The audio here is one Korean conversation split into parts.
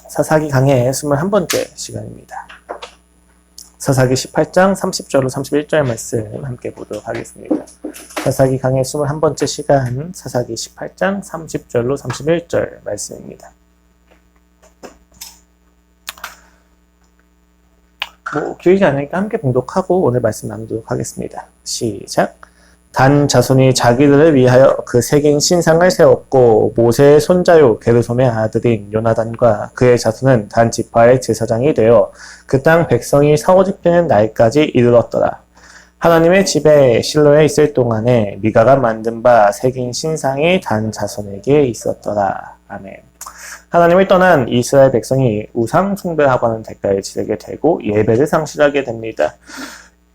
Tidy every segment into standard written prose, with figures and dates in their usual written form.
사사기 강의 21번째 시간입니다. 사사기 18장 30절로 31절 말씀 함께 보도록 하겠습니다. 사사기 강의 21번째 시간 사사기 18장 30절로 31절 말씀입니다. 길지 않으니까 함께 봉독하고 오늘 말씀 나누도록 하겠습니다. 시작! 단 자손이 자기들을 위하여 그 새긴 신상을 세웠고 모세의 손자요 게르솜의 아들인 요나단과 그의 자손은 단 지파의 제사장이 되어 그 땅 백성이 사오집히는 날까지 이르렀더라. 하나님의 집에 실로에 있을 동안에 미가가 만든 바 새긴 신상이 단 자손에게 있었더라. 아멘. 하나님을 떠난 이스라엘 백성이 우상 숭배하고 하는 대가를 치르게 되고 예배를 상실하게 됩니다.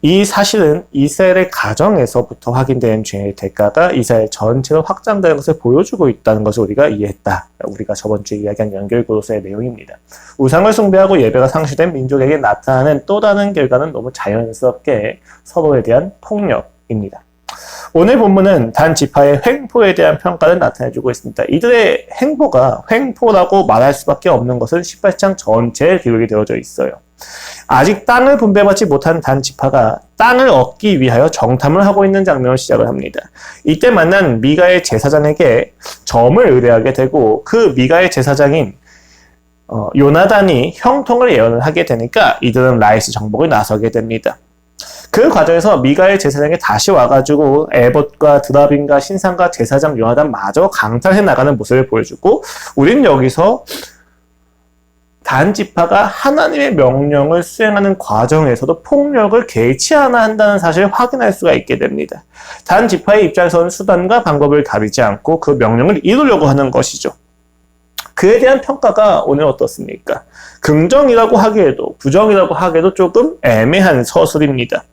이 사실은 이스라엘의 가정에서부터 확인된 죄의 대가가 이스라엘 전체로 확장되는 것을 보여주고 있다는 것을 우리가 이해했다. 우리가 저번 주에 이야기한 연결고도서의 내용입니다. 우상을 숭배하고 예배가 상실된 민족에게 나타나는 또 다른 결과는 너무 자연스럽게 서로에 대한 폭력입니다. 오늘 본문은 단 지파의 횡포에 대한 평가를 나타내주고 있습니다. 이들의 행보가 횡포라고 말할 수밖에 없는 것은 18장 전체에 기록이 되어져 있어요. 아직 땅을 분배받지 못한 단 지파가 땅을 얻기 위하여 정탐을 하고 있는 장면을 시작을 합니다. 이때 만난 미가의 제사장에게 점을 의뢰하게 되고 그 미가의 제사장인 요나단이 형통을 예언을 하게 되니까 이들은 라이스 정복을 나서게 됩니다. 그 과정에서 미가의 제사장이 다시 와가지고 에봇과 드라빔과 신상과 제사장 요나단마저 강탈해 나가는 모습을 보여주고 우린 여기서 단 지파가 하나님의 명령을 수행하는 과정에서도 폭력을 개의치 않아 한다는 사실을 확인할 수가 있게 됩니다. 단 지파의 입장에서는 수단과 방법을 가리지 않고 그 명령을 이루려고 하는 것이죠. 그에 대한 평가가 오늘 어떻습니까? 긍정이라고 하기에도 부정이라고 하기에도 조금 애매한 서술입니다.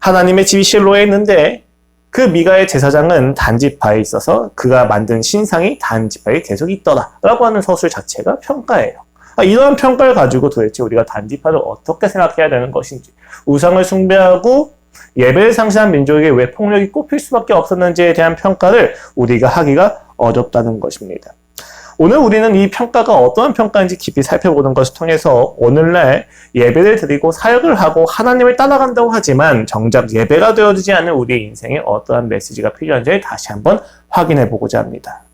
하나님의 집이 실로에 있는데 그 미가의 제사장은 단지파에 있어서 그가 만든 신상이 단지파에 계속 있더라 라고 하는 서술 자체가 평가예요. 이러한 평가를 가지고 도대체 우리가 단지파를 어떻게 생각해야 되는 것인지, 우상을 숭배하고 예배를 상실한 민족에게 왜 폭력이 꼽힐 수밖에 없었는지에 대한 평가를 우리가 하기가 어렵다는 것입니다. 오늘 우리는 이 평가가 어떠한 평가인지 깊이 살펴보는 것을 통해서 오늘날 예배를 드리고 사역을 하고 하나님을 따라간다고 하지만 정작 예배가 되어지지 않는 우리의 인생에 어떠한 메시지가 필요한지를 다시 한번 확인해 보고자 합니다.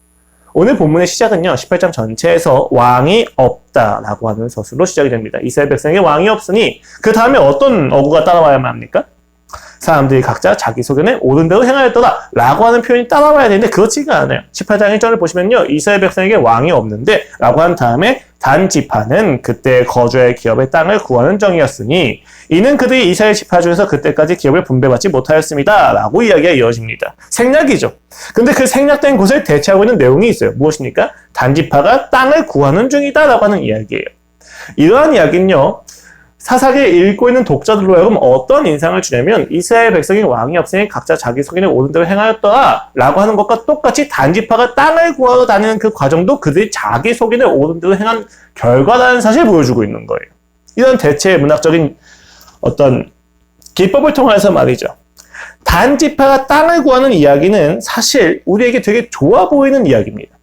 오늘 본문의 시작은요, 18장 전체에서 왕이 없다라고 하는 서술로 시작이 됩니다. 이스라엘 백성에게 왕이 없으니 그 다음에 어떤 어구가 따라와야만 합니까? 사람들이 각자 자기 소견에 옳은 대로 행하였더라 라고 하는 표현이 따라와야 되는데 그렇지가 않아요. 18장 1절을 보시면요, 이스라엘 백성에게 왕이 없는데 라고 한 다음에 단 지파는 그때 거주할 기업의 땅을 구하는 정이었으니 이는 그들이 이스라엘 지파 중에서 그때까지 기업을 분배받지 못하였습니다 라고 이야기가 이어집니다. 생략이죠. 근데 그 생략된 곳을 대체하고 있는 내용이 있어요. 무엇입니까? 단 지파가 땅을 구하는 중이다 라고 하는 이야기예요. 이러한 이야기는요, 사사기를 읽고 있는 독자들로 하여금 어떤 인상을 주냐면 이스라엘 백성이 왕이 없으니 각자 자기 소견에 옳은 대로 행하였더라 라고 하는 것과 똑같이 단지파가 땅을 구하러 다니는 그 과정도 그들이 자기 소견에 옳은 대로 행한 결과라는 사실을 보여주고 있는 거예요. 이런 대체 문학적인 어떤 기법을 통해서 말이죠. 단지파가 땅을 구하는 이야기는 사실 우리에게 되게 좋아 보이는 이야기입니다.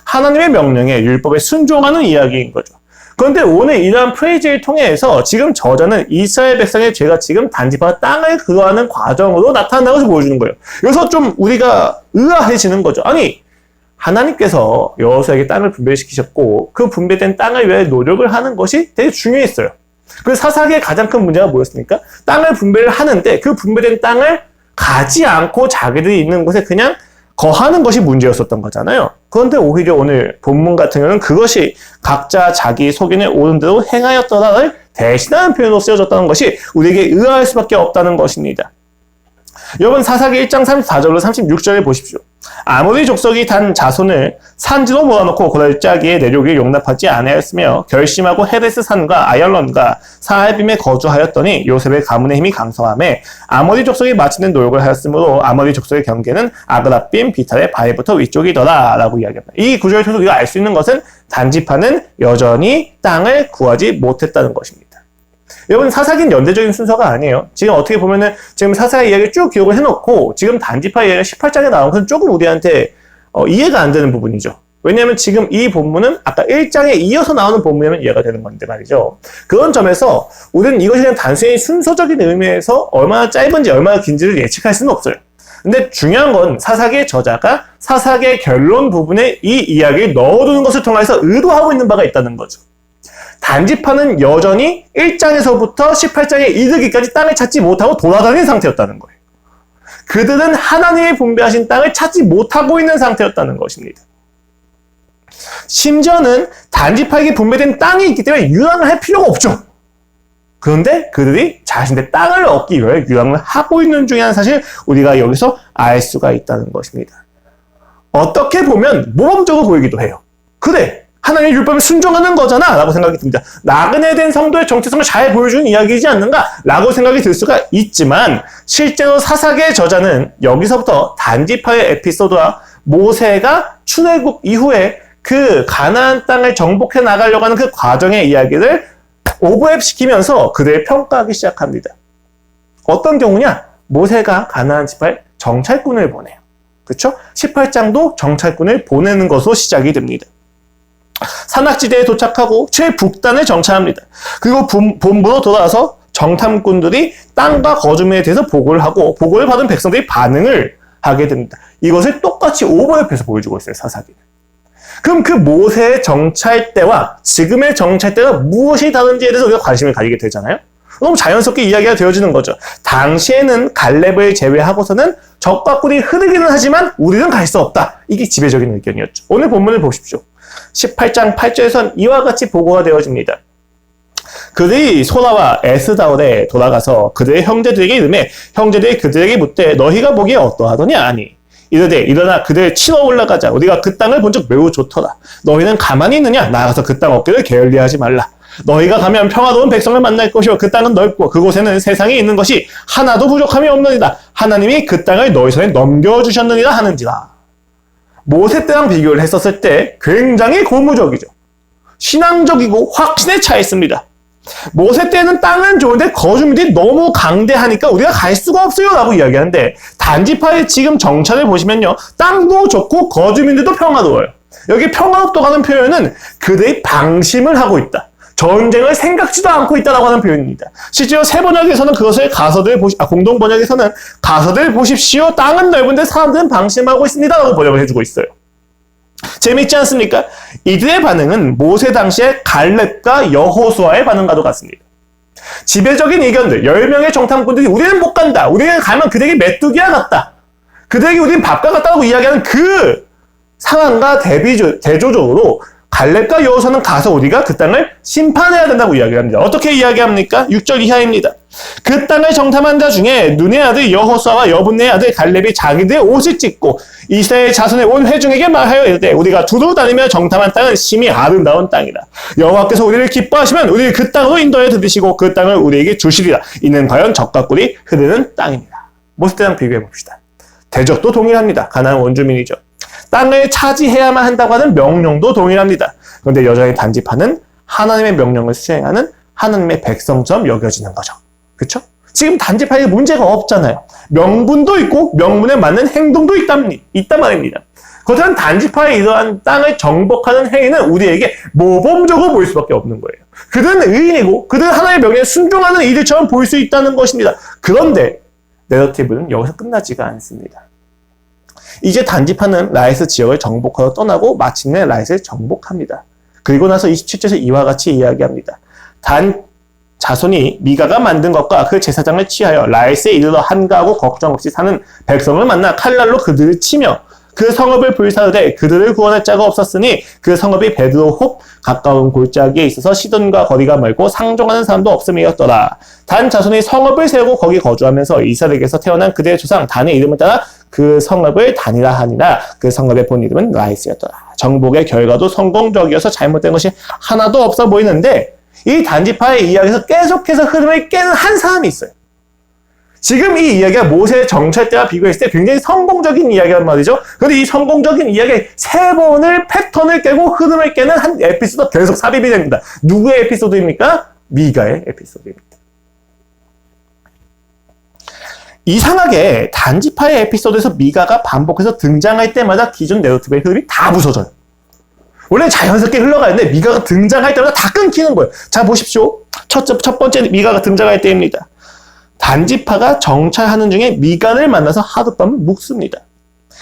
하나님의 명령에 율법에 순종하는 이야기인 거죠. 그런데 오늘 이러한 프레이즈를 통해서 지금 저자는 이스라엘 백성의 죄가 지금 단지파가 땅을 구하는 과정으로 나타난다는 것을 보여주는 거예요. 여기서 좀 우리가 의아해지는 거죠. 아니, 하나님께서 여호수아에게 땅을 분배시키셨고 그 분배된 땅을 위해 노력을 하는 것이 되게 중요했어요. 그래서 사사기의 가장 큰 문제가 뭐였습니까? 땅을 분배를 하는데 그 분배된 땅을 가지 않고 자기들이 있는 곳에 그냥 거하는 것이 문제였었던 거잖아요. 그런데 오히려 오늘 본문 같은 경우는 그것이 각자 자기 소견에 옳은 대로 행하였더라를 대신하는 표현으로 쓰여졌다는 것이 우리에게 의아할 수밖에 없다는 것입니다. 여러분 사사기 1장 34절로 36절을 보십시오. 아모리 족속이 단 자손을 산지로 몰아넣고 고달짜기의 내륙을 용납하지 아니하였으며 결심하고 헤레스 산과 아얄론과 사알빔에 거주하였더니 요셉의 가문의 힘이 강성함에 아모리 족속이 마치는 노력을 하였으므로 아모리 족속의 경계는 아그라빔 비탈의 바위부터 위쪽이더라 라고 이야기합니다. 이 구절을 통해서 우리가 알 수 있는 것은 단지파는 여전히 땅을 구하지 못했다는 것입니다. 여러분 사사기는 연대적인 순서가 아니에요. 지금 어떻게 보면은 지금 사사기 이야기를 쭉 기록을 해놓고 지금 단지파 이야기가 18장에 나온 것은 조금 우리한테 이해가 안 되는 부분이죠. 왜냐하면 지금 이 본문은 아까 1장에 이어서 나오는 본문이면 이해가 되는 건데 말이죠. 그런 점에서 우리는 이것이 그냥 단순히 순서적인 의미에서 얼마나 짧은지 얼마나 긴지를 예측할 수는 없어요. 근데 중요한 건 사사기의 저자가 사사기의 결론 부분에 이 이야기를 넣어두는 것을 통해서 의도하고 있는 바가 있다는 거죠. 단지파는 여전히 1장에서부터 18장에 이르기까지 땅을 찾지 못하고 돌아다니는 상태였다는 거예요. 그들은 하나님이 분배하신 땅을 찾지 못하고 있는 상태였다는 것입니다. 심지어는 단지파에게 분배된 땅이 있기 때문에 유랑을 할 필요가 없죠. 그런데 그들이 자신의 땅을 얻기 위해 유랑을 하고 있는 중이라는 사실 우리가 여기서 알 수가 있다는 것입니다. 어떻게 보면 모범적으로 보이기도 해요. 그래, 하나님의 율법에 순종하는 거잖아 라고 생각이 듭니다. 나그네 된 성도의 정체성을 잘 보여주는 이야기이지 않는가 라고 생각이 들 수가 있지만 실제로 사사기의 저자는 여기서부터 단지파의 에피소드와 모세가 출애굽 이후에 그 가나안 땅을 정복해 나가려고 하는 그 과정의 이야기를 오버랩시키면서 그들을 평가하기 시작합니다. 어떤 경우냐? 모세가 가나안 지파에 정찰꾼을 보내요. 그렇죠? 18장도 정찰꾼을 보내는 것으로 시작이 됩니다. 산악지대에 도착하고 최북단을 정찰합니다. 그리고 본부로 돌아와서 정탐꾼들이 땅과 거주민에 대해서 보고를 하고 보고를 받은 백성들이 반응을 하게 됩니다. 이것을 똑같이 오버랩해서 보여주고 있어요, 사사기는. 그럼 그 모세의 정찰 때와 지금의 정찰 때가 무엇이 다른지에 대해서 우리가 관심을 가지게 되잖아요. 너무 자연스럽게 이야기가 되어지는 거죠. 당시에는 갈렙을 제외하고서는 적과 꿀이 흐르기는 하지만 우리는 갈 수 없다. 이게 지배적인 의견이었죠. 오늘 본문을 보십시오. 18장 8절에선 이와 같이 보고가 되어집니다. 그들이 소라와 에스다올에 돌아가서 그들의 형제들에게 이르매 형제들이 그들에게 묻되 너희가 보기에 어떠하더냐 하니 이르되 일어나 그들 치러 올라가자. 우리가 그 땅을 본적 매우 좋더라. 너희는 가만히 있느냐? 나가서 그 땅 얻기를 게을리하지 말라. 너희가 가면 평화로운 백성을 만날 것이요 그 땅은 넓고 그곳에는 세상에 있는 것이 하나도 부족함이 없느니라. 하나님이 그 땅을 너희 손에 넘겨주셨느니라 하는지라. 모세 때랑 비교를 했었을 때 굉장히 고무적이죠. 신앙적이고 확신에 차 있습니다. 모세 때는 땅은 좋은데 거주민들이 너무 강대하니까 우리가 갈 수가 없어요 라고 이야기하는데 단지파의 지금 정찰을 보시면요. 땅도 좋고 거주민들도 평화로워요. 여기 평화롭다는 표현은 그들이 방심을 하고 있다. 전쟁을 생각지도 않고 있다라고 하는 표현입니다. 실제로 새 번역에서는 그것을 공동 번역에서는 가서들 보십시오. 땅은 넓은데 사람들은 방심하고 있습니다라고 번역을 해주고 있어요. 재밌지 않습니까? 이들의 반응은 모세 당시의 갈렙과 여호수아의 반응과도 같습니다. 지배적인 의견들, 10명의 정탐꾼들이 우리는 못 간다. 우리는 가면 그들에게 메뚜기와 같다. 그들에게 우리는 밥과 같다고 이야기하는 그 상황과 대조적으로 갈렙과 여호수아는 가서 우리가 그 땅을 심판해야 된다고 이야기합니다. 어떻게 이야기합니까? 6절 이하입니다. 그 땅을 정탐한 자 중에 눈의 아들 여호수아와 여분의 아들 갈렙이 자기들의 옷을 찢고 이스라엘 자손의 온 회중에게 말하여 이르되 우리가 두루 다니며 정탐한 땅은 심히 아름다운 땅이다. 여호와께서 우리를 기뻐하시면 우리를 그 땅으로 인도하여 들으시고 그 땅을 우리에게 주시리라. 이는 과연 적과 꿀이 흐르는 땅입니다. 모세 때랑 비교해 봅시다. 대적도 동일합니다. 가나안 원주민이죠. 땅을 차지해야만 한다고 하는 명령도 동일합니다. 그런데 여전히 단지파는 하나님의 명령을 수행하는 하나님의 백성처럼 여겨지는 거죠. 그렇죠? 지금 단지파에 문제가 없잖아요. 명분도 있고 명분에 맞는 행동도 있단 말입니다. 그렇다면 단지파의 이러한 땅을 정복하는 행위는 우리에게 모범적으로 보일 수밖에 없는 거예요. 그들은 의인이고 그들은 하나님의 명령에 순종하는 이들처럼 보일 수 있다는 것입니다. 그런데 내러티브는 여기서 끝나지가 않습니다. 이제 단지파는 라이스 지역을 정복하러 떠나고 마침내 라이스를 정복합니다. 그리고 나서 27절에서 이와 같이 이야기합니다. 단 자손이 미가가 만든 것과 그 제사장을 취하여 라이스에 이르러 한가하고 걱정 없이 사는 백성을 만나 칼날로 그들을 치며 그 성읍을 불사르되 그들을 구원할 자가 없었으니 그 성읍이 베드로홉 가까운 골짜기에 있어서 시돈과 거리가 멀고 상종하는 사람도 없음이었더라. 단 자손이 성읍을 세우고 거기 거주하면서 이스라엘에게서 태어난 그들의 조상 단의 이름을 따라 그 성읍을 단이라 하니라. 그 성읍의 본 이름은 라이스였더라. 정복의 결과도 성공적이어서 잘못된 것이 하나도 없어 보이는데 이 단지파의 이야기에서 계속해서 흐름을 깨는 한 사람이 있어요. 지금 이 이야기가 모세의 정찰 때와 비교했을 때 굉장히 성공적인 이야기란 말이죠. 그런데 이 성공적인 이야기의 세 번을 패턴을 깨고 흐름을 깨는 한 에피소드가 계속 삽입이 됩니다. 누구의 에피소드입니까? 미가의 에피소드입니다. 이상하게 단지파의 에피소드에서 미가가 반복해서 등장할 때마다 기존 내러티브의 흐름이 다 부서져요. 원래 자연스럽게 흘러가는데 미가가 등장할 때마다 다 끊기는 거예요. 자, 보십시오. 첫 번째 미가가 등장할 때입니다. 단지파가 정찰하는 중에 미간을 만나서 하룻밤을 묵습니다.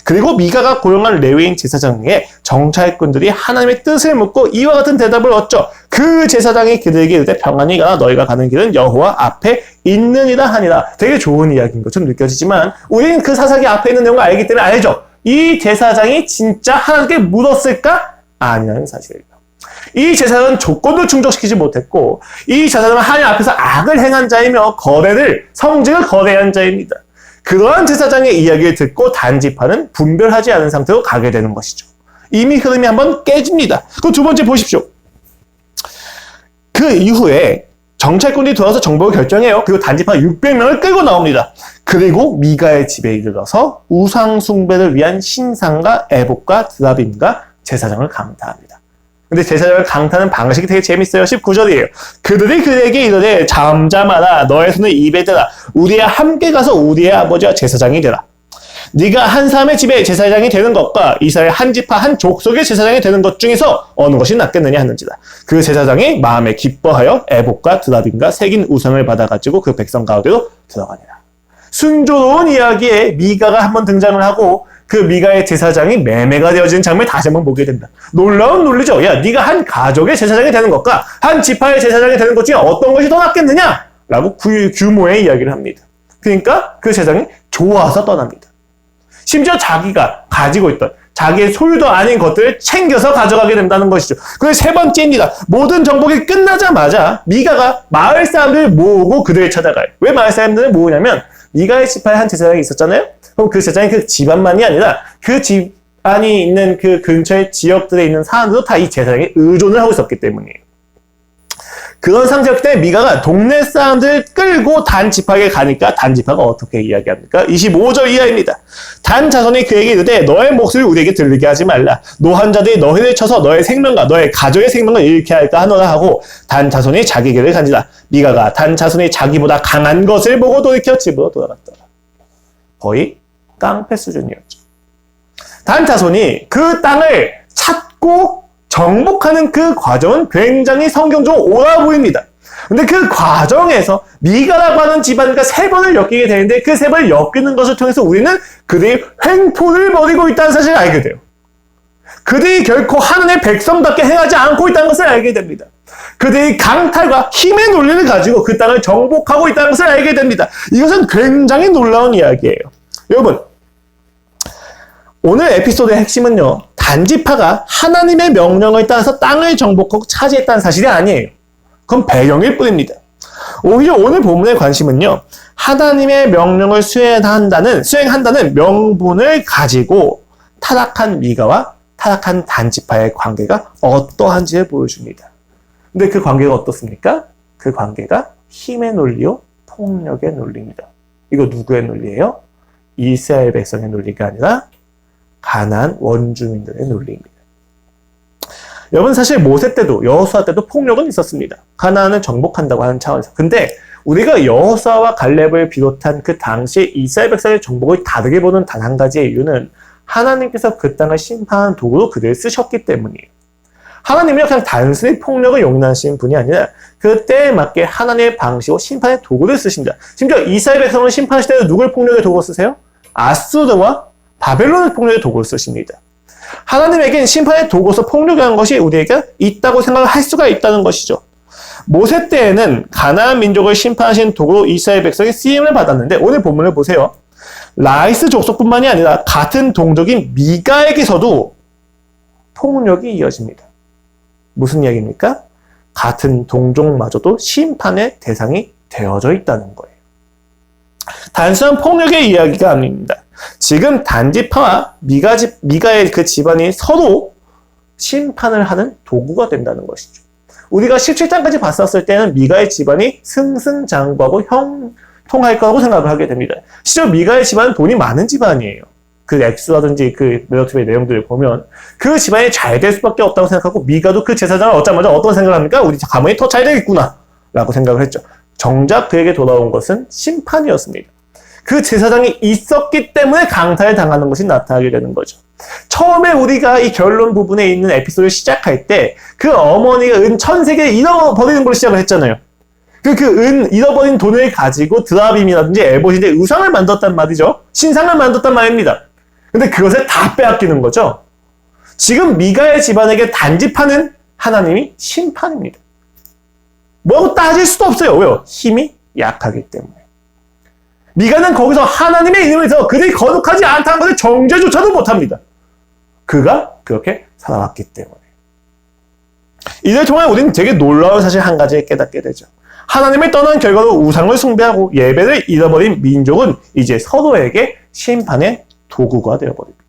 그리고 미가가 고용한 레위인 제사장에게 정찰꾼들이 하나님의 뜻을 묻고 이와 같은 대답을 얻죠. 그 제사장이 그들에게 이르되 평안히 가라, 너희가 가는 길은 여호와 앞에 있느니라 하니라. 되게 좋은 이야기인 것처럼 느껴지지만 우리는 그 사사기 앞에 있는 내용을 알기 때문에 알죠. 이 제사장이 진짜 하나님께 묻었을까? 아니라는 사실이에요. 이 제사장은 조건도 충족시키지 못했고 이 제사장은 하나님 앞에서 악을 행한 자이며 성직을 거래한 자입니다. 그러한 제사장의 이야기를 듣고 단지파는 분별하지 않은 상태로 가게 되는 것이죠. 이미 흐름이 한번 깨집니다. 그럼 두 번째 보십시오. 그 이후에 정찰꾼들이 돌아와서 정복을 결정해요. 그리고 단지파 600명을 끌고 나옵니다. 그리고 미가의 집에 이르러서 우상 숭배를 위한 신상과 에봇과 드라빔과 제사장을 강타합니다. 근데 제사장을 강타하는 방식이 되게 재밌어요. 19절이에요. 그들이 그에게 이르되 잠잠하라, 너의 손을 입에 대라, 우리와 함께 가서 우리의 아버지와 제사장이 되라. 네가 한 사람의 집에 제사장이 되는 것과 이스라엘 한 지파 한 족속의 제사장이 되는 것 중에서 어느 것이 낫겠느냐 하는지라. 그 제사장이 마음에 기뻐하여 에봇과 드라빔과 새긴 우상을 받아가지고 그 백성 가운데로 들어가니라. 순조로운 이야기에 미가가 한번 등장을 하고 그 미가의 제사장이 매매가 되어지는 장면을 다시 한번 보게 됩니다. 놀라운 논리죠. 야, 네가 한 가족의 제사장이 되는 것과 한 지파의 제사장이 되는 것 중에 어떤 것이 더 낫겠느냐? 라고 규모의 이야기를 합니다. 그러니까 그 제사장이 좋아서 떠납니다. 심지어 자기가 가지고 있던 자기의 소유도 아닌 것들을 챙겨서 가져가게 된다는 것이죠. 그리고 세 번째입니다. 모든 정복이 끝나자마자 미가가 마을 사람들을 모으고 그들을 찾아가요. 왜 마을 사람들을 모으냐면 미가의 지파에 한 제사장이 있었잖아요. 그럼 그 제사장이 그 집안만이 아니라 그 집안이 있는 그 근처의 지역들에 있는 사람들도 다 이 제사장에 의존을 하고 있었기 때문이에요. 그런 상태였기 때문에 미가가 동네 사람들을 끌고 단 지파에게 가니까 단 지파가 어떻게 이야기합니까? 25절 이하입니다. 단 자손이 그에게 이르되 너의 목소리를 우리에게 들리게 하지 말라. 노한 자들이 너희를 쳐서 너의 생명과 너의 가족의 생명을 잃게 할까 하노라 하고 단 자손이 자기 길을 간지라. 미가가 단 자손이 자기보다 강한 것을 보고 돌이켜 집으로 돌아갔더라. 거의 깡패 수준이었죠. 단 자손이 그 땅을 찾고 정복하는 그 과정은 굉장히 성경적으로 옳아 보입니다. 근데 그 과정에서 미가라고 하는 집안과 세 번을 엮이게 되는데 그 세 번을 엮이는 것을 통해서 우리는 그들이 횡포를 벌이고 있다는 사실을 알게 돼요. 그들이 결코 하나님의 백성답게 행하지 않고 있다는 것을 알게 됩니다. 그들이 강탈과 힘의 논리를 가지고 그 땅을 정복하고 있다는 것을 알게 됩니다. 이것은 굉장히 놀라운 이야기예요. 여러분, 오늘 에피소드의 핵심은요, 단지파가 하나님의 명령을 따라서 땅을 정복하고 차지했다는 사실이 아니에요. 그건 배경일 뿐입니다. 오히려 오늘 본문의 관심은요, 하나님의 명령을 수행한다는 명분을 가지고 타락한 미가와 타락한 단지파의 관계가 어떠한지를 보여줍니다. 근데 그 관계가 어떻습니까? 그 관계가 힘의 논리요, 폭력의 논리입니다. 이거 누구의 논리예요? 이스라엘 백성의 논리가 아니라 가나안 원주민들의 논리입니다. 여러분, 사실 모세 때도 여호수아 때도 폭력은 있었습니다. 가나안을 정복한다고 하는 차원에서. 근데 우리가 여호수아와 갈렙을 비롯한 그 당시 이스라엘 백성의 정복을 다르게 보는 단 한 가지의 이유는 하나님께서 그 땅을 심판하는 도구로 그들을 쓰셨기 때문이에요. 하나님은 그냥 단순히 폭력을 용납하시는 분이 아니라 그 때에 맞게 하나님의 방식으로 심판의 도구를 쓰십니다. 심지어 이스라엘 백성을 심판하실 때도 누굴 폭력의 도구로 쓰세요? 아수르와 바벨론의 폭력의 도구를 쓰십니다. 하나님에겐 심판의 도구로서 폭력이라는 것이 우리에게 있다고 생각을 할 수가 있다는 것이죠. 모세 때에는 가나안 민족을 심판하시는 도구로 이스라엘 백성이 쓰임을 받았는데 오늘 본문을 보세요. 라이스 족속뿐만이 아니라 같은 동족인 미가에게서도 폭력이 이어집니다. 무슨 이야기입니까? 같은 동족마저도 심판의 대상이 되어져 있다는 거예요. 단순한 폭력의 이야기가 아닙니다. 지금 단지파와 미가의 그 집안이 서로 심판을 하는 도구가 된다는 것이죠. 우리가 17장까지 봤었을 때는 미가의 집안이 승승장구하고 형통할 거라고 생각을 하게 됩니다. 실제로 미가의 집안은 돈이 많은 집안이에요. 그 액수라든지 그 내러티브의 내용들을 보면 그 집안이 잘 될 수밖에 없다고 생각하고 미가도 그 제사장을 얻자마자 어떤 생각을 합니까? 우리 가문이 더 잘 되겠구나 라고 생각을 했죠. 정작 그에게 돌아온 것은 심판이었습니다. 그 제사장이 있었기 때문에 강탈을 당하는 것이 나타나게 되는 거죠. 처음에 우리가 이 결론 부분에 있는 에피소드를 시작할 때 그 어머니가 은 1,000세계를 잃어버리는 걸로 시작을 했잖아요. 잃어버린 돈을 가지고 드라빔이라든지 에봇인데 우상을 만들었단 말이죠. 신상을 만들었단 말입니다. 근데 그것을 다 빼앗기는 거죠. 지금 미가의 집안에게 단집하는 하나님이 심판입니다. 뭐라고 따질 수도 없어요. 왜요? 힘이 약하기 때문에. 미가는 거기서 하나님의 이름에서 그들이 거룩하지 않다는 것을 정죄조차도 못합니다. 그가 그렇게 살아왔기 때문에. 이를 통해 우리는 되게 놀라운 사실 한 가지를 깨닫게 되죠. 하나님을 떠난 결과로 우상을 숭배하고 예배를 잃어버린 민족은 이제 서로에게 심판의 도구가 되어버립니다.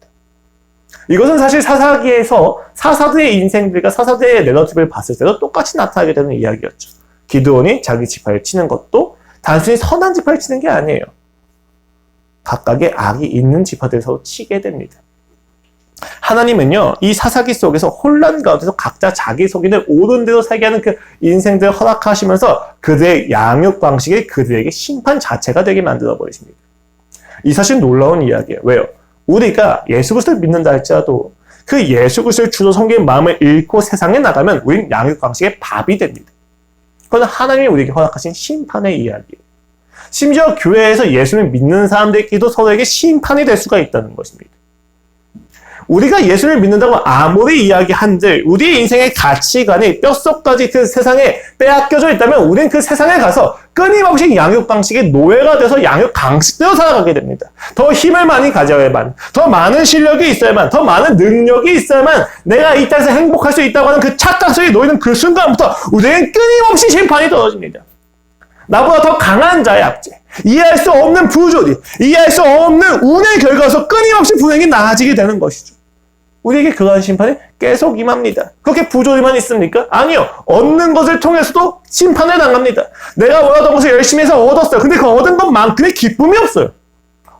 이것은 사실 사사기에서 사사들의 인생들과 사사들의 내러티브를 봤을 때도 똑같이 나타나게 되는 이야기였죠. 기드온이 자기 지파를 치는 것도 단순히 선한 지파를 치는 게 아니에요. 각각의 악이 있는 지파들에서 치게 됩니다. 하나님은요, 이 사사기 속에서 혼란 가운데서 각자 자기 속인을 옳은 대로 살게 하는 그 인생들을 허락하시면서 그들의 양육 방식이 그들에게 심판 자체가 되게 만들어 버리십니다. 이 사실 놀라운 이야기예요. 왜요? 우리가 예수 그리스도를 믿는다 할지라도 그 예수 그리스도를 주로 섬기는 마음을 잃고 세상에 나가면 우리는 양육 방식의 밥이 됩니다. 그건 하나님이 우리에게 허락하신 심판의 이야기예요. 심지어 교회에서 예수를 믿는 사람들끼리도 서로에게 심판이 될 수가 있다는 것입니다. 우리가 예수를 믿는다고 아무리 이야기한들 우리의 인생의 가치관이 뼛속까지 그 세상에 빼앗겨져 있다면 우리는 그 세상에 가서 끊임없이 양육 방식의 노예가 돼서 양육 방식대로 살아가게 됩니다. 더 힘을 많이 가져야만, 더 많은 실력이 있어야만, 더 많은 능력이 있어야만 내가 이 땅에서 행복할 수 있다고 하는 그 착각 속에 놓이는 그 순간부터 우리는 끊임없이 심판이 떨어집니다. 나보다 더 강한 자의 압제, 이해할 수 없는 부조리, 이해할 수 없는 운의 결과로서 끊임없이 불행이 나아지게 되는 것이죠. 우리에게 그러한 심판이 계속 임합니다. 그렇게 부조리만 있습니까? 아니요. 얻는 것을 통해서도 심판을 당합니다. 내가 원하던 것을 열심히 해서 얻었어요. 근데 그 얻은 것만큼의 기쁨이 없어요.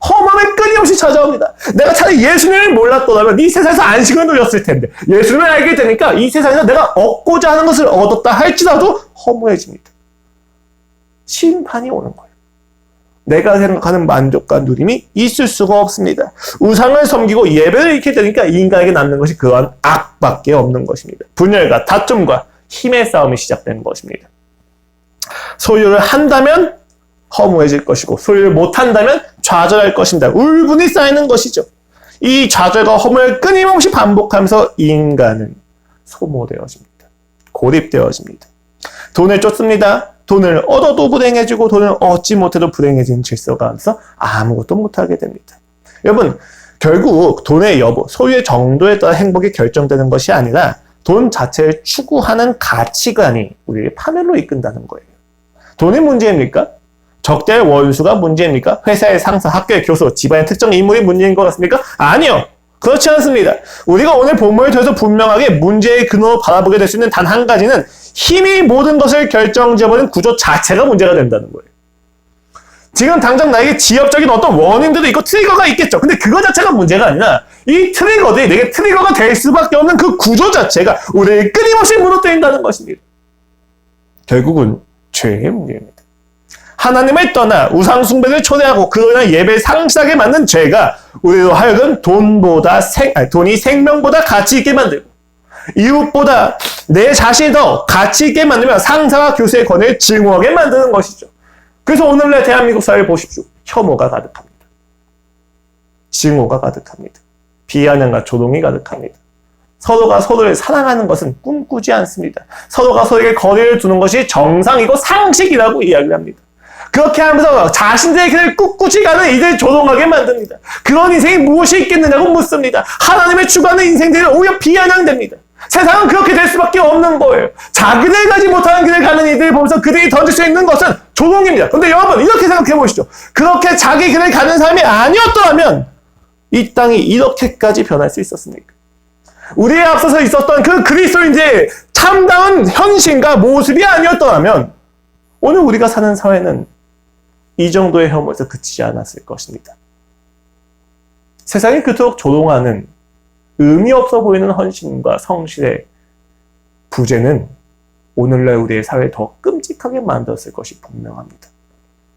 허망을 끊임없이 찾아옵니다. 내가 차라리 예수님을 몰랐더라면 이 세상에서 안식을 누렸을 텐데 예수님을 알게 되니까 이 세상에서 내가 얻고자 하는 것을 얻었다 할지라도 허무해집니다. 심판이 오는 거예요. 내가 생각하는 만족과 누림이 있을 수가 없습니다. 우상을 섬기고 예배를 잃게 되니까 인간에게 남는 것이 그러한 악밖에 없는 것입니다. 분열과 다툼과 힘의 싸움이 시작되는 것입니다. 소유를 한다면 허무해질 것이고 소유를 못한다면 좌절할 것입니다. 울분이 쌓이는 것이죠. 이 좌절과 허무를 끊임없이 반복하면서 인간은 소모되어집니다. 고립되어집니다. 돈을 쫓습니다. 돈을 얻어도 불행해지고 돈을 얻지 못해도 불행해지는 질서가 안에서 아무것도 못하게 됩니다. 여러분, 결국 돈의 여부, 소유의 정도에 따라 행복이 결정되는 것이 아니라 돈 자체를 추구하는 가치관이 우리를 파멸로 이끈다는 거예요. 돈이 문제입니까? 적대의 원수가 문제입니까? 회사의 상사, 학교의 교수, 집안의 특정 인물이 문제인 것 같습니까? 아니요. 그렇지 않습니다. 우리가 오늘 본문을 통해서 분명하게 문제의 근원으로 바라보게 될 수 있는 단 한 가지는 힘이 모든 것을 결정지어버린 구조 자체가 문제가 된다는 거예요. 지금 당장 나에게 지엽적인 어떤 원인들도 있고 트리거가 있겠죠. 근데 그거 자체가 문제가 아니라 이 트리거들이 내게 트리거가 될 수밖에 없는 그 구조 자체가 우리를 끊임없이 무너뜨린다는 것입니다. 결국은 죄의 문제입니다. 하나님을 떠나 우상 숭배를 초래하고 그로 인한 예배를 상실하게 만든 죄가 우리로 하여금 돈이 생명보다 가치 있게 만들고 이웃보다 내 자신이 더 가치 있게 만들며 상사와 교수의 권위를 증오하게 만드는 것이죠. 그래서 오늘날 대한민국 사회를 보십시오. 혐오가 가득합니다. 증오가 가득합니다. 비아냥과 조롱이 가득합니다. 서로가 서로를 사랑하는 것은 꿈꾸지 않습니다. 서로가 서로에게 거리를 두는 것이 정상이고 상식이라고 이야기를 합니다. 그렇게 하면서 자신들의 길을 꿋꿋이 가는 이들을 조롱하게 만듭니다. 그런 인생이 무엇이 있겠느냐고 묻습니다. 하나님을 추구하는 인생들은 오히려 비아냥됩니다. 세상은 그렇게 될 수밖에 없는 거예요. 자기들 가지 못하는 길을 가는 이들을 보면서 그들이 던질 수 있는 것은 조롱입니다. 근데 여러분 이렇게 생각해 보시죠. 그렇게 자기 길을 가는 사람이 아니었더라면 이 땅이 이렇게까지 변할 수 있었습니까? 우리에 앞서서 있었던 그 그리스도인들의 참다운 현신과 모습이 아니었더라면 오늘 우리가 사는 사회는 이 정도의 혐오에서 그치지 않았을 것입니다. 세상이 그토록 조롱하는 의미 없어 보이는 헌신과 성실의 부재는 오늘날 우리의 사회를 더 끔찍하게 만들었을 것이 분명합니다.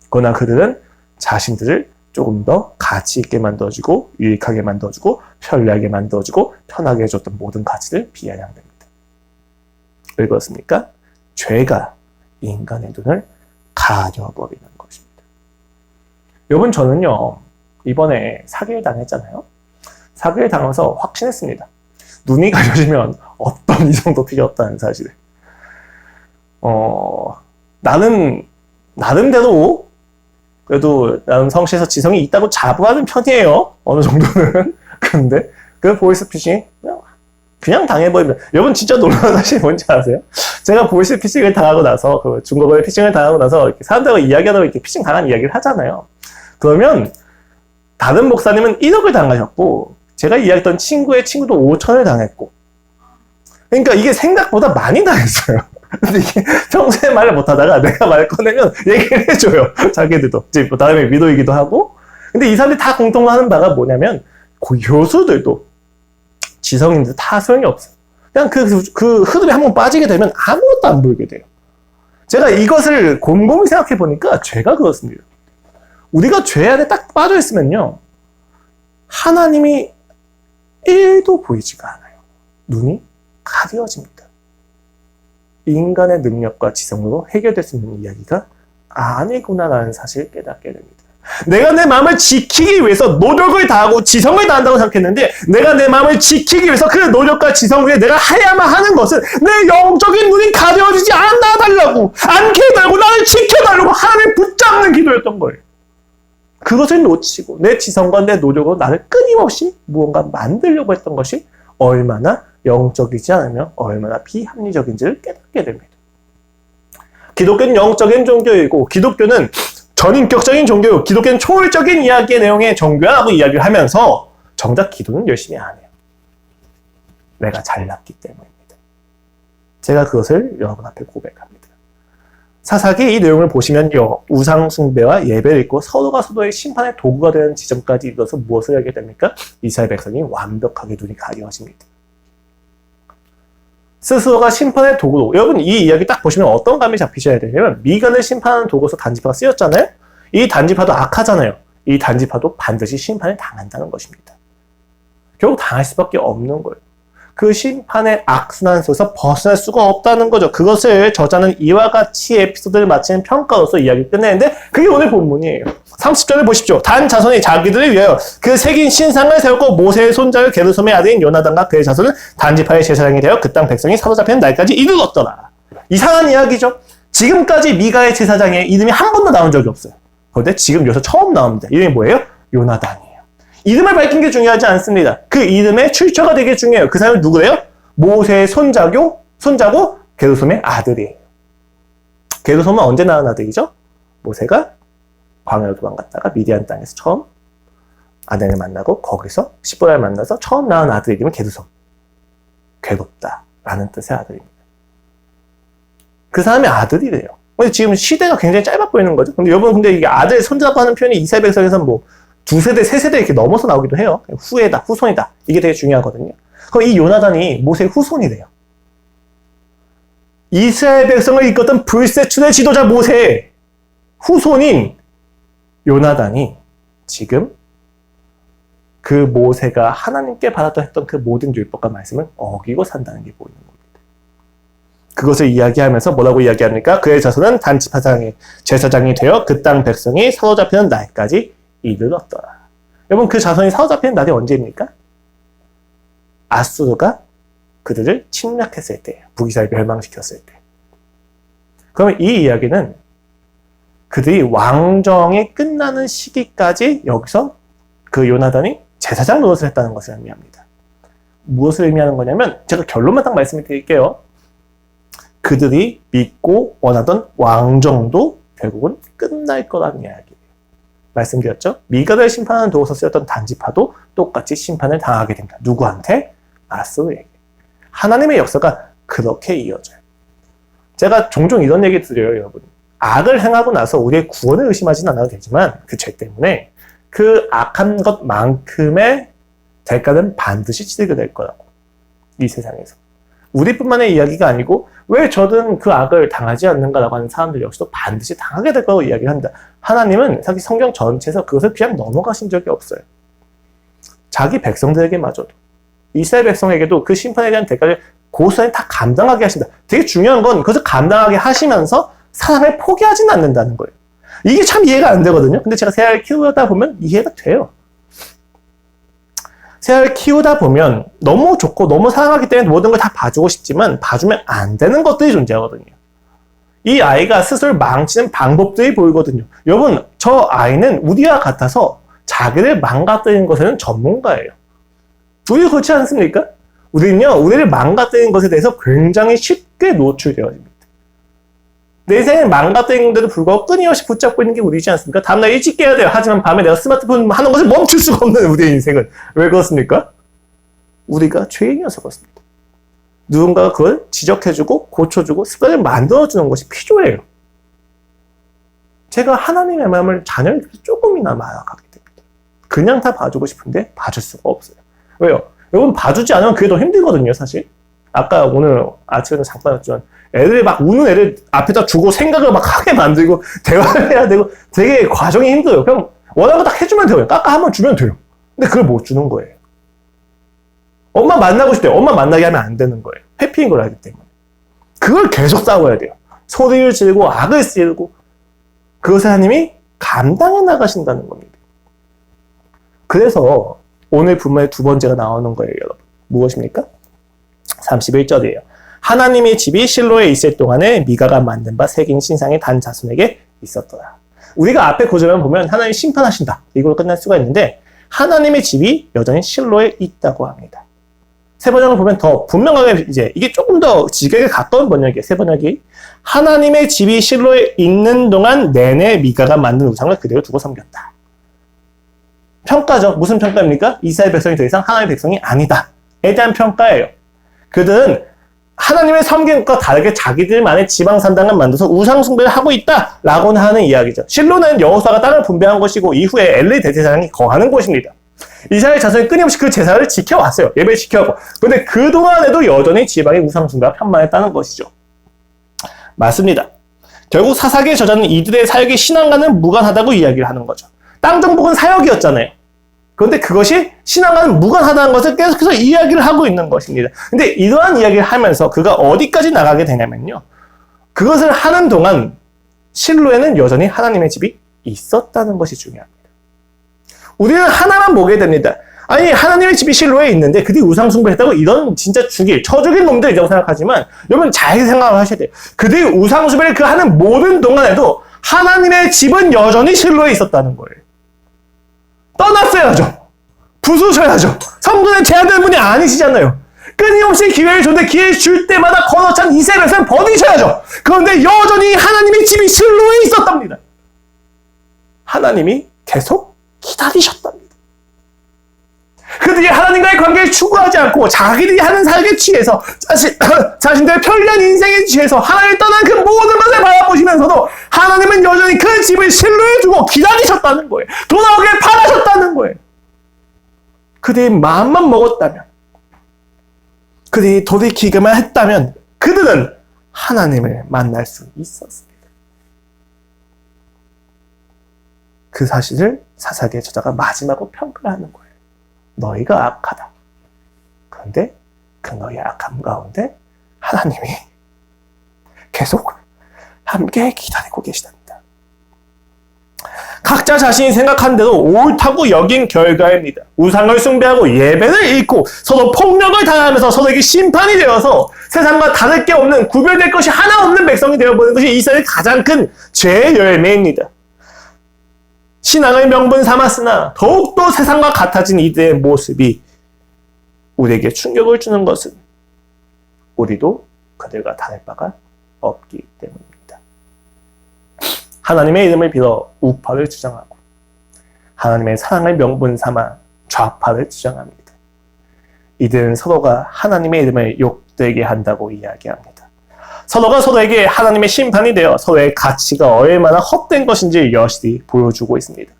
그러나 그들은 자신들을 조금 더 가치 있게 만들어주고 유익하게 만들어주고 편리하게 만들어주고 편하게 해줬던 모든 가치를 비아냥됩니다. 왜 그렇습니까? 죄가 인간의 눈을 가려버리는 것입니다. 여러분, 저는요 이번에 사기를 당했잖아요. 사기를 당해서 확신했습니다. 눈이 가려지면 어떤 이성도 필요 없다는 사실을. 나는 나름대로 그래도 나는 성씨에서 지성이 있다고 자부하는 편이에요. 어느 정도는. 근데 그 보이스피싱 그냥 당해버리면, 여러분 진짜 놀라운 사실이 뭔지 아세요? 제가 보이스피싱을 당하고 나서, 그 중국어의 피싱을 당하고 나서 이렇게 사람들과 이야기하다가 이렇게 피싱 당한 이야기를 하잖아요. 그러면 다른 목사님은 1억을 당하셨고 제가 이야기했던 친구의 친구도 5천을 당했고, 그러니까 이게 생각보다 많이 당했어요. 근데 이게 평소에 말을 못하다가 내가 말 꺼내면 얘기를 해줘요. 자기들도. 이제 다음에 위도이기도 하고. 근데 이 사람들이 다 공통하는 바가 뭐냐면, 교수들도 지성인들 다 소용이 없어요. 그냥 그 흐름에 한번 빠지게 되면 아무것도 안 보이게 돼요. 제가 이것을 곰곰이 생각해 보니까 죄가 그렇습니다. 우리가 죄 안에 딱 빠져 있으면요, 하나님이 1도 보이지가 않아요. 눈이 가려집니다. 인간의 능력과 지성으로 해결될 수 있는 이야기가 아니구나라는 사실을 깨닫게 됩니다. 내가 내 마음을 지키기 위해서 노력을 다하고 지성을 다한다고 생각했는데, 내가 내 마음을 지키기 위해서 그 노력과 지성 위에 내가 해야만 하는 것은 내 영적인 눈이 가려지지 않아달라고, 않게 해달라고, 나를 지켜달라고 하나님을 붙잡는 기도였던 거예요. 그것을 놓치고 내 지성과 내 노력으로 나를 끊임없이 무언가 만들려고 했던 것이 얼마나 영적이지 않으면 얼마나 비합리적인지를 깨닫게 됩니다. 기독교는 영적인 종교이고, 기독교는 전인격적인 종교요, 기독교는 초월적인 이야기의 내용의 종교라고 이야기를 하면서 정작 기도는 열심히 안 해요. 내가 잘났기 때문입니다. 제가 그것을 여러분 앞에 고백합니다. 사사기 이 내용을 보시면요, 우상 숭배와 예배를 잊고 서로가 서로의 심판의 도구가 되는 지점까지 이르러서 무엇을 하게 됩니까? 이스라엘 백성이 완벽하게 눈이 가려집니다. 스스로가 심판의 도구로, 여러분 이 이야기 딱 보시면 어떤 감이 잡히셔야 되냐면, 미간을 심판하는 도구로서 단지파가 쓰였잖아요. 이 단지파도 악하잖아요. 이 단지파도 반드시 심판을 당한다는 것입니다. 결국 당할 수밖에 없는 거예요. 그 심판의 악순환 속에서 벗어날 수가 없다는 거죠. 그것을 저자는 이와 같이 에피소드를 마치는 평가로서 이야기를 끝내는데, 그게 오늘 본문이에요. 30절을 보십시오. 단 자손이 자기들을 위하여 그 새긴 신상을 세우고 모세의 손자를 게르솜의 아들인 요나단과 그의 자손은 단지파의 제사장이 되어 그 땅 백성이 사로잡히는 날까지 이르렀더라. 이상한 이야기죠. 지금까지 미가의 제사장의 이름이 한 번도 나온 적이 없어요. 그런데 지금 여기서 처음 나옵니다. 이름이 뭐예요? 요나단이에요. 이름을 밝힌 게 중요하지 않습니다. 그 이름의 출처가 되게 중요해요. 그 사람은 누구래요? 모세의 손자고 게르솜의 아들이에요. 게르솜은 언제 낳은 아들이죠? 모세가 광야로 도망갔다가 미디안 땅에서 처음 아내를 만나고 거기서 시보라를 만나서 처음 낳은 아들의 이름은 게르솜. 괴롭다라는 뜻의 아들입니다. 그 사람의 아들이래요. 근데 지금 시대가 굉장히 짧아 보이는 거죠. 근데 여러분, 근데 이게 아들, 손자라고 하는 표현이 이스라엘 백성에서는 뭐 두세대, 세세대 이렇게 넘어서 나오기도 해요. 후예다, 후손이다. 이게 되게 중요하거든요. 그럼 이 요나단이 모세의 후손이래요. 이스라엘 백성을 이끌었던 불세출의 지도자 모세의 후손인 요나단이 지금 그 모세가 하나님께 받았던 했던 그 모든 율법과 말씀을 어기고 산다는 게 보이는 겁니다. 그것을 이야기하면서 뭐라고 이야기합니까? 그의 자손은 단지파장의 제사장이 되어 그 땅 백성이 사로잡히는 날까지 이르렀더라. 여러분, 그 자손이 사로잡히는 날이 언제입니까? 아수르가 그들을 침략했을 때예요. 북이스라엘 멸망시켰을 때. 그러면 이 이야기는 그들이 왕정이 끝나는 시기까지 여기서 그 요나단이 제사장 노릇을 했다는 것을 의미합니다. 무엇을 의미하는 거냐면, 제가 결론만 딱 말씀을 드릴게요. 그들이 믿고 원하던 왕정도 결국은 끝날 거라는 이야기예요. 말씀드렸죠? 미가를 심판하는 도구서 쓰였던 단지파도 똑같이 심판을 당하게 됩니다. 누구한테? 아수르에게. 하나님의 역사가 그렇게 이어져요. 제가 종종 이런 얘기 드려요, 여러분. 악을 행하고 나서 우리의 구원을 의심하지는 않아도 되지만 그 죄 때문에 그 악한 것만큼의 대가는 반드시 치르게 될 거라고. 이 세상에서. 우리뿐만의 이야기가 아니고 왜 저는 그 악을 당하지 않는가라고 하는 사람들 역시도 반드시 당하게 될 거라고 이야기를 합니다. 하나님은 사실 성경 전체에서 그것을 그냥 넘어가신 적이 없어요. 자기 백성들에게마저도 이스라엘 백성에게도 그 심판에 대한 대가를 고스란히 다 감당하게 하신다. 되게 중요한 건 그것을 감당하게 하시면서 사랑을 포기하지는 않는다는 거예요. 이게 참 이해가 안 되거든요. 근데 제가 새알을 키우다 보면 이해가 돼요. 새알을 키우다 보면 너무 좋고 너무 사랑하기 때문에 모든 걸 다 봐주고 싶지만 봐주면 안 되는 것들이 존재하거든요. 이 아이가 스스로 망치는 방법들이 보이거든요. 여러분, 저 아이는 우리와 같아서 자기를 망가뜨리는 것에는 전문가예요. 우리 그렇지 않습니까? 우리는요, 우리를 망가뜨리는 것에 대해서 굉장히 쉽게 노출되어집니다. 내 인생을 망가뜨리는데도 불구하고 끊임없이 붙잡고 있는 게 우리지 않습니까? 다음날 일찍 깨야 돼요. 하지만 밤에 내가 스마트폰 하는 것을 멈출 수가 없는 우리의 인생은. 왜 그렇습니까? 우리가 죄인이어서 그렇습니다. 누군가가 그걸 지적해주고 고쳐주고 습관을 만들어주는 것이 필요해요. 제가 하나님의 마음을 자녀에게 조금이나 말아가게 됩니다. 그냥 다 봐주고 싶은데 봐줄 수가 없어요. 왜요? 여러분 봐주지 않으면 그게 더 힘들거든요, 사실. 아까 오늘 아침에도 잠깐 했지만 애들이 막 우는 애를 앞에다 두고 생각을 막 하게 만들고 대화를 해야 되고 되게 과정이 힘들어요. 그냥 원하는 거 딱 해주면 돼요. 깎아 한번 주면 돼요. 근데 그걸 못 주는 거예요. 엄마 만나고 싶대요. 엄마 만나게 하면 안 되는 거예요. 회피인 걸 알기 때문에. 그걸 계속 싸워야 돼요. 소리를 지르고 악을 쓰고 그것을 하나님이 감당해 나가신다는 겁니다. 그래서 오늘 분명히 두 번째가 나오는 거예요, 여러분. 무엇입니까? 31절이에요. 하나님의 집이 실로에 있을 동안에 미가가 만든 바 새긴 신상이 단 자손에게 있었더라. 우리가 앞에 구절만 보면 하나님이 심판하신다. 이걸로 끝날 수가 있는데 하나님의 집이 여전히 실로에 있다고 합니다. 세 번역을 보면 더 분명하게 이제 이게 조금 더 직역에 가까운 번역이에요. 세 번역이 하나님의 집이 실로에 있는 동안 내내 미가가 만든 우상을 그대로 두고 섬겼다. 평가죠. 무슨 평가입니까? 이스라엘 백성이 더 이상 하나님의 백성이 아니다에 대한 평가예요. 그들은 하나님의 섬긴 것과 다르게 자기들만의 지방산당을 만들어서 우상숭배를 하고 있다라고는 하는 이야기죠. 실로는 여호수아가 땅을 분배한 것이고 이후에 엘리 대제사장이 거하는 곳입니다. 이스라엘 자손이 끊임없이 그 제사를 지켜왔어요. 예배를 지켜오고. 그런데 그동안에도 여전히 지방의 우상숭배가 편만했다는 것이죠. 맞습니다. 결국 사사기의 저자는 이들의 사역이 신앙과는 무관하다고 이야기를 하는 거죠. 땅 정복은 사역이었잖아요. 그런데 그것이 신앙과는 무관하다는 것을 계속해서 이야기를 하고 있는 것입니다. 근데 이러한 이야기를 하면서 그가 어디까지 나가게 되냐면요. 그것을 하는 동안 실로에는 여전히 하나님의 집이 있었다는 것이 중요합니다. 우리는 하나만 보게 됩니다. 아니 하나님의 집이 실로에 있는데 그들이 우상숭배했다고 이런 진짜 처죽일 놈들이라고 생각하지만 여러분 잘 생각을 하셔야 돼요. 그들이 우상숭배를 그 하는 모든 동안에도 하나님의 집은 여전히 실로에 있었다는 거예요. 떠났어야죠. 부수셔야죠. 성전에 제한되는 분이 아니시잖아요. 끊임없이 기회를 줬는데 기회를 줄 때마다 거듭찬 이스라엘 백성은 버리셔야죠. 그런데 여전히 하나님의 집이 실로에 있었답니다. 하나님이 계속 기다리셨답니다. 그들이 하나님과의 관계를 추구하지 않고 자기들이 하는 삶에 취해서 자신들의 편리한 인생에 취해서 하나님을 떠난 그 모든 것을 바라보시면서도 하나님은 여전히 그 집을 실로에 두고 기다리셨다는 거예요. 돌아오길 바라셨다는 거예요. 그들이 마음만 먹었다면, 그들이 돌이키기만 했다면 그들은 하나님을 만날 수 있었습니다. 그 사실을 사사기의 저자가 마지막으로 평가하는 거예요. 너희가 악하다. 그런데 그 너희의 악함 가운데 하나님이 계속 함께 기다리고 계시답니다. 각자 자신이 생각한 대로 옳다고 여긴 결과입니다. 우상을 숭배하고 예배를 잃고 서로 폭력을 당하면서 서로에게 심판이 되어서 세상과 다를 게 없는 구별될 것이 하나 없는 백성이 되어버리는 것이 이스라엘의 가장 큰 죄의 열매입니다. 신앙을 명분 삼았으나 더욱더 세상과 같아진 이들의 모습이 우리에게 충격을 주는 것은 우리도 그들과 다를 바가 없기 때문입니다. 하나님의 이름을 빌어 우파를 주장하고 하나님의 사랑을 명분 삼아 좌파를 주장합니다. 이들은 서로가 하나님의 이름을 욕되게 한다고 이야기합니다. 서로가 서로에게 하나님의 심판이 되어 서로의 가치가 얼마나 헛된 것인지 여실히 보여주고 있습니다.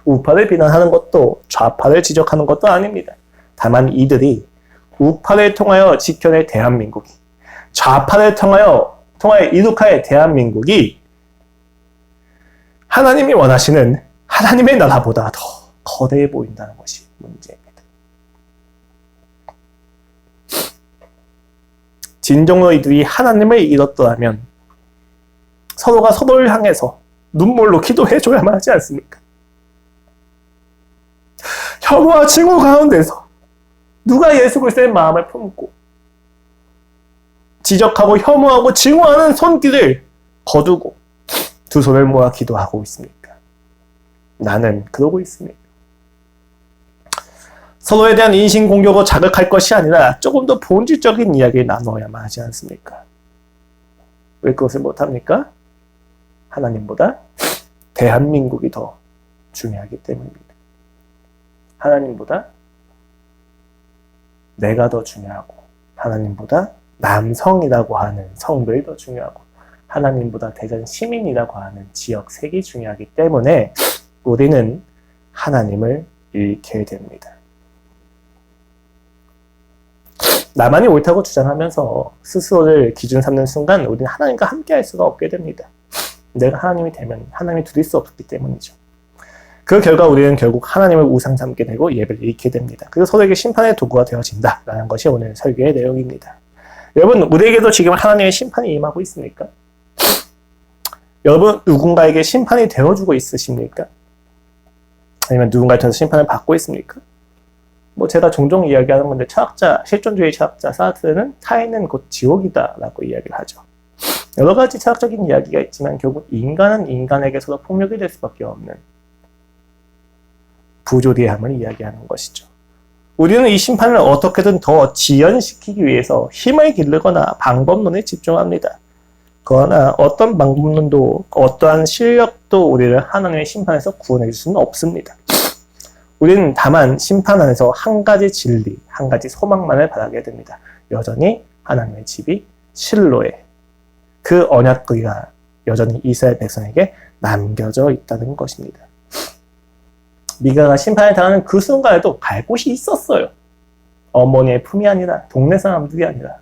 우파를 비난하는 것도 좌파를 지적하는 것도 아닙니다. 다만 이들이 우파를 통하여 지켜낼 대한민국이, 좌파를 통하여 이룩할 대한민국이 하나님이 원하시는 하나님의 나라보다 더 거대해 보인다는 것이 문제입니다. 진정으로 이들이 하나님을 잃었더라면 서로가 서로를 향해서 눈물로 기도해줘야만 하지 않습니까? 혐오와 증오 가운데서 누가 예수 그리스도의 마음을 품고 지적하고 혐오하고 증오하는 손길을 거두고 두 손을 모아 기도하고 있습니까? 나는 그러고 있습니다. 서로에 대한 인신공격을 자극할 것이 아니라 조금 더 본질적인 이야기를 나눠야만 하지 않습니까? 왜 그것을 못합니까? 하나님보다 대한민국이 더 중요하기 때문입니다. 하나님보다 내가 더 중요하고, 하나님보다 남성이라고 하는 성별이 더 중요하고, 하나님보다 대전 시민이라고 하는 지역 색이 중요하기 때문에 우리는 하나님을 잃게 됩니다. 나만이 옳다고 주장하면서 스스로를 기준 삼는 순간 우리는 하나님과 함께 할 수가 없게 됩니다. 내가 하나님이 되면 하나님이 두릴 수 없기 때문이죠. 그 결과 우리는 결국 하나님을 우상 삼게 되고 예배를 잃게 됩니다. 그리고 서로에게 심판의 도구가 되어진다라는 것이 오늘 설교의 내용입니다. 여러분, 우리에게도 지금 하나님의 심판이 임하고 있습니까? 여러분, 누군가에게 심판이 되어주고 있으십니까? 아니면 누군가에 통해서 심판을 받고 있습니까? 제가 종종 이야기하는 건데, 실존주의 철학자 사르트르는 타인은 곧 지옥이다라고 이야기를 하죠. 여러 가지 철학적인 이야기가 있지만 결국 인간은 인간에게 서로 폭력이 될 수밖에 없는 부조리함을 이야기하는 것이죠. 우리는 이 심판을 어떻게든 더 지연시키기 위해서 힘을 기르거나 방법론에 집중합니다. 그러나 어떤 방법론도 어떠한 실력도 우리를 하나님의 심판에서 구원해 줄 수는 없습니다. 우리는 다만 심판 안에서 한 가지 진리, 한 가지 소망만을 바라게 됩니다. 여전히 하나님의 집이 실로에 그 언약궤가 여전히 이스라엘 백성에게 남겨져 있다는 것입니다. 미가가 심판을 당하는 그 순간에도 갈 곳이 있었어요. 어머니의 품이 아니라, 동네 사람들이 아니라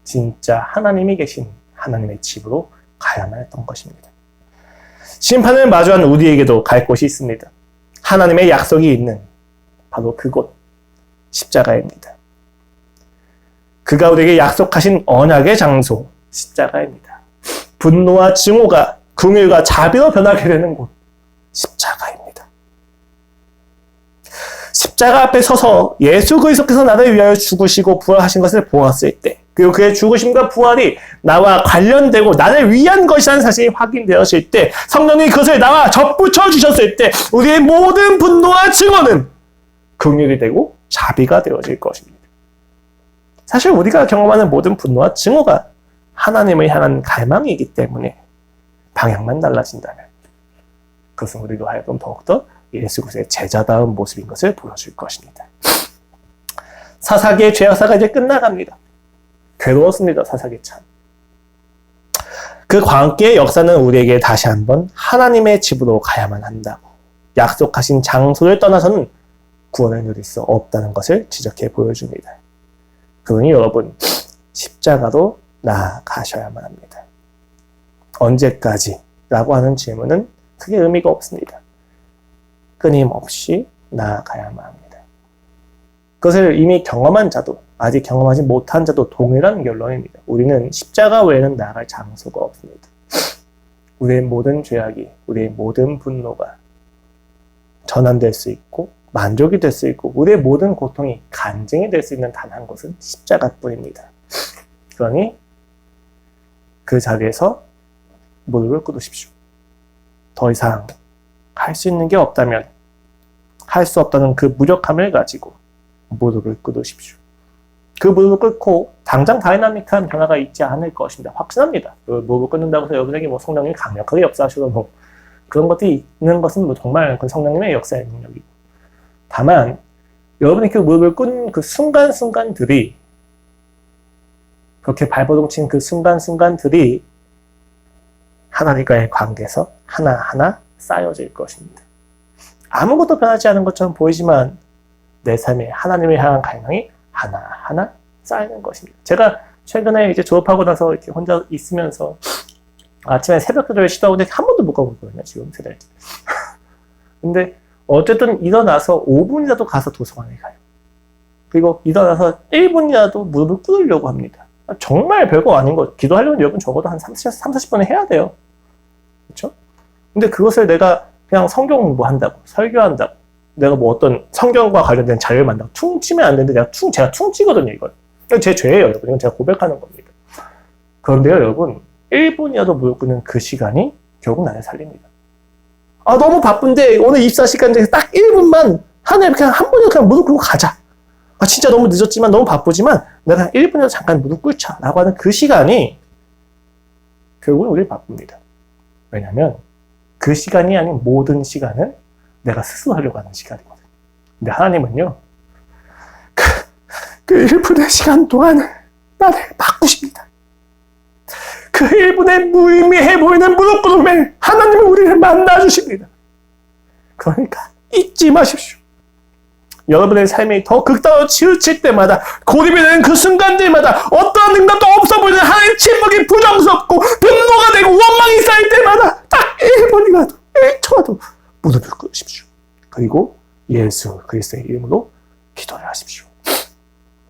진짜 하나님이 계신 하나님의 집으로 가야만 했던 것입니다. 심판을 마주한 우리에게도 갈 곳이 있습니다. 하나님의 약속이 있는 바로 그곳, 십자가입니다. 그가 우리에게 약속하신 언약의 장소, 십자가입니다. 분노와 증오가 긍휼과 자비로 변하게 되는 곳, 십자가입니다. 십자가 앞에 서서 예수 그리스도께서 나를 위하여 죽으시고 부활하신 것을 보았을 때, 그리고 그의 죽으심과 부활이 나와 관련되고 나를 위한 것이라는 사실이 확인되었을 때, 성령이 그것을 나와 접붙여 주셨을 때 우리의 모든 분노와 증오는 긍휼이 되고 자비가 되어질 것입니다. 사실 우리가 경험하는 모든 분노와 증오가 하나님을 향한 갈망이기 때문에 방향만 달라진다면 그것은 우리로 하여금 더욱더 예수 그리스도의 제자다운 모습인 것을 보여줄 것입니다. 사사기의 죄악사가 이제 끝나갑니다. 괴로웠습니다. 사사기 참. 그 광기의 역사는 우리에게 다시 한번 하나님의 집으로 가야만 한다고, 약속하신 장소를 떠나서는 구원을 누릴 수 없다는 것을 지적해 보여줍니다. 그러니 여러분, 십자가로 나아가셔야만 합니다. 언제까지? 라고 하는 질문은 크게 의미가 없습니다. 끊임없이 나아가야만 합니다. 그것을 이미 경험한 자도, 아직 경험하지 못한 자도 동일한 결론입니다. 우리는 십자가 외에는 나아갈 장소가 없습니다. 우리의 모든 죄악이, 우리의 모든 분노가 전환될 수 있고 만족이 될 수 있고 우리의 모든 고통이 간증이 될 수 있는 단 한 곳은 십자가뿐입니다. 그러니 그 자리에서 무릎을 꿇으십시오. 더 이상 할 수 있는 게 없다면 할 수 없다는 그 무력함을 가지고 무릎을 꿇으십시오. 그 무릎을 꿇고 당장 다이나믹한 변화가 있지 않을 것입니다. 확신합니다. 무릎을 꿇는다고 해서 여러분에게 성령님이 강력하게 역사하셔도 그런 것들이 있는 것은 정말 그 성령님의 역사의 능력이고, 다만 여러분이 그 무릎을 꿇는 그 순간순간들이, 그렇게 발버둥친 그 순간순간들이 하나님과의 관계에서 하나하나 쌓여질 것입니다. 아무것도 변하지 않은 것처럼 보이지만 내 삶에 하나님을 향한 갈망이 하나하나 쌓이는 것입니다. 제가 최근에 이제 졸업하고 나서 이렇게 혼자 있으면서 아침에 새벽 기도를 시도하고 한 번도 못 가보거든요, 지금 3달째. 근데 어쨌든 일어나서 5분이라도 가서 도서관에 가요. 그리고 일어나서 1분이라도 무릎을 꿇으려고 합니다. 정말 별거 아닌 거, 기도하려면 여러분 적어도 한 40분은 해야 돼요. 그렇죠? 근데 그것을 내가 그냥 성경 공부한다고, 설교한다고, 내가 뭐 어떤 성경과 관련된 자료를 만든다고 퉁 치면 안 되는데 제가 퉁 치거든요, 이건. 제 죄예요, 여러분. 이건 제가 고백하는 겁니다. 그런데요, 여러분, 1분이라도 무릎 꿇는 그 시간이 결국 나를 살립니다. 너무 바쁜데 오늘 24시간 중에 딱 1분만 하나에 그냥 한 번이라도 그냥 무릎 꿇고 가자. 진짜 너무 늦었지만 너무 바쁘지만 내가 1분이라도 잠깐 무릎 꿇자 라고 하는 그 시간이 결국은 우리를 바꿉니다. 왜냐하면 그 시간이 아닌 모든 시간은 내가 스스로 하려고 하는 시간이거든. 근데 하나님은요, 그 1분의 시간 동안 나를 바꾸십니다. 그 1분의 무의미해 보이는 무릎 꿇음에 하나님은 우리를 만나주십니다. 그러니까 잊지 마십시오. 여러분의 삶이 더 극단으로 치우칠 때마다, 고립이 되는 그 순간들마다, 어떠한 능력도 없어 보이는 하나님의 침묵이 부정스럽고 분노가 되고 원망이 쌓일 때마다 딱 1분이라도 1초라도 무릎을 꿇으십시오. 그리고 예수 그리스도의 이름으로 기도를 하십시오.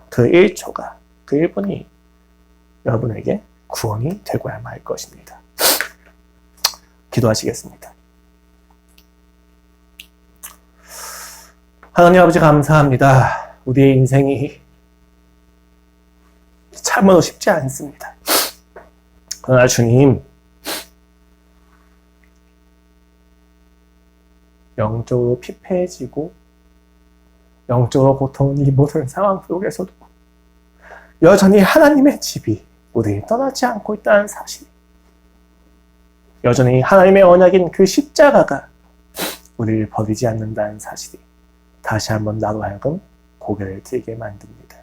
그 1초가, 그 1분이 여러분에게 구원이 되고야 말 것입니다. 기도하시겠습니다. 하나님 아버지 감사합니다. 우리의 인생이 참으로 쉽지 않습니다. 그러나 주님, 영적으로 피폐해지고 영적으로 고통은 이 모든 상황 속에서도 여전히 하나님의 집이 우리를 떠나지 않고 있다는 사실, 여전히 하나님의 언약인 그 십자가가 우리를 버리지 않는다는 사실이 다시 한번 나로 하여금 고개를 들게 만듭니다.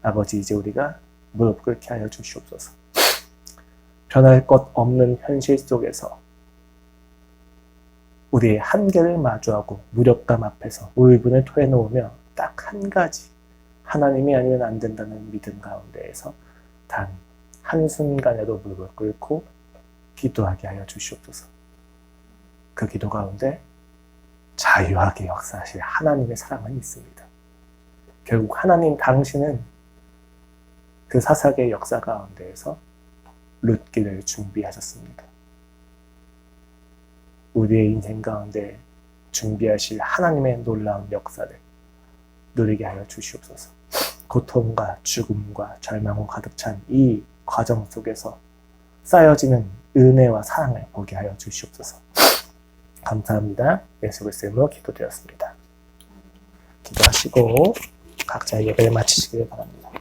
아버지, 이제 우리가 무릎 꿇게 하여 주시옵소서. 변할 것 없는 현실 속에서 우리의 한계를 마주하고 무력감 앞에서 울분을 토해놓으며 딱 한 가지, 하나님이 아니면 안 된다는 믿음 가운데에서 단 한순간에도 무릎을 꿇고 기도하게 하여 주시옵소서. 그 기도 가운데 자유하게 역사하실 하나님의 사랑은 있습니다. 결국 하나님 당신은 그 사사기의 역사 가운데에서 룻기를 준비하셨습니다. 우리의 인생 가운데 준비하실 하나님의 놀라운 역사를 누리게 하여 주시옵소서. 고통과 죽음과 절망으로 가득 찬 이 과정 속에서 쌓여지는 은혜와 사랑을 보게 하여 주시옵소서. 감사합니다. 예수 그리스도의 이름으로 기도드렸습니다. 기도하시고 각자의 예배를 마치시길 바랍니다.